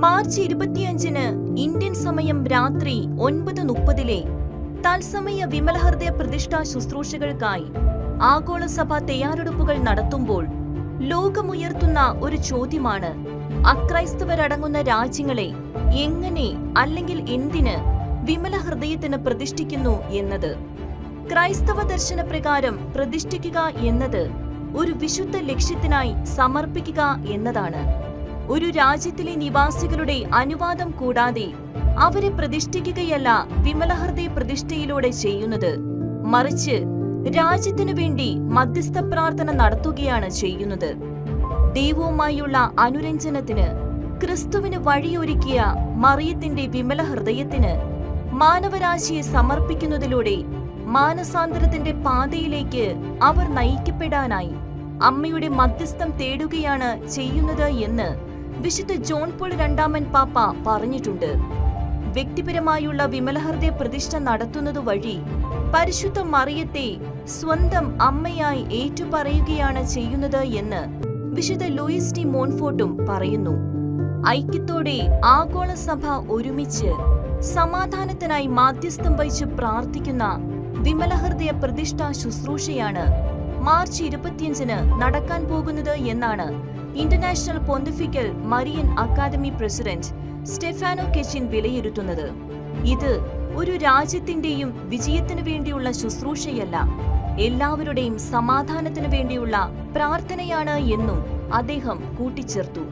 March 25 Indian സമയം രാത്രി 9:30 തത്സമയ വിമലഹൃദയ പ്രതിഷ്ഠാ ശുശ്രൂഷകൾക്കായി ആഗോളസഭ തയ്യാറെടുപ്പുകൾ നടത്തുമ്പോൾ ലോകമുയർത്തുന്ന ഒരു ചോദ്യമാണ് അക്രൈസ്തവരടങ്ങുന്ന രാജ്യങ്ങളെ എങ്ങനെ അല്ലെങ്കിൽ എന്തിന് വിമലഹൃദയത്തിന് പ്രതിഷ്ഠിക്കുന്നു എന്നത്. ക്രൈസ്തവ ദർശനപ്രകാരം പ്രതിഷ്ഠിക്കുക എന്നത് ഒരു വിശുദ്ധ ലക്ഷ്യത്തിനായി സമർപ്പിക്കുക എന്നതാണ്. ഒരു രാജ്യത്തിലെ നിവാസികളുടെ അനുവാദം കൂടാതെ അവരെ പ്രതിഷ്ഠിക്കുകയല്ല വിമലഹൃദയ പ്രതിഷ്ഠയിലൂടെ ചെയ്യുന്നത്, മറിച്ച് രാജ്യത്തിനു വേണ്ടി മധ്യസ്ഥ പ്രാർത്ഥന നടത്തുകയാണ് ചെയ്യുന്നത്. ദൈവവുമായുള്ള അനുരഞ്ജനത്തിന് ക്രിസ്തുവിന് വഴിയൊരുക്കിയ മറിയത്തിന്റെ വിമലഹൃദയത്തിന് മാനവരാശിയെ സമർപ്പിക്കുന്നതിലൂടെ മാനസാന്തരത്തിന്റെ പാതയിലേക്ക് അവർ നയിക്കപ്പെടാനായി അമ്മയുടെ മധ്യസ്ഥം തേടുകയാണ് ചെയ്യുന്നത് എന്ന് വിശുദ്ധ ജോൺ പോൾ രണ്ടാമൻ പാപ്പ പറഞ്ഞിട്ടുണ്ട്. വ്യക്തിപരമായുള്ള വിമലഹൃദയ പ്രതിഷ്ഠ നടത്തുന്നതു വഴി പരിശുദ്ധ മറിയത്തെ സ്വന്തം അമ്മയായി ഏറ്റുപറയുകയാണ് ചെയ്യുന്നത് എന്ന് വിശുദ്ധ ലൂയിസ് ഡി മോൺഫോർട്ടും പറയുന്നു. ഐക്യത്തോടെ ആഗോള സഭ ഒരുമിച്ച് സമാധാനത്തിനായി മാധ്യസ്ഥം വഹിച്ച് പ്രാർത്ഥിക്കുന്ന വിമലഹൃദയ പ്രതിഷ്ഠാ ശുശ്രൂഷയാണ് മാർച്ച് 25 നടക്കാൻ പോകുന്നത് എന്നാണ് international pontifical Marian academy president Stefano Cecchin വിലയിരുത്തുന്നത്. ഇത് ഒരു രാജ്യത്തിന്റെയും വിജയത്തിനു വേണ്ടിയുള്ള ശുശ്രൂഷയല്ല, എല്ലാവരുടെയും സമാധാനത്തിനു വേണ്ടിയുള്ള പ്രാർത്ഥനയാണ് എന്നും അദ്ദേഹം കൂട്ടിച്ചേർത്തു.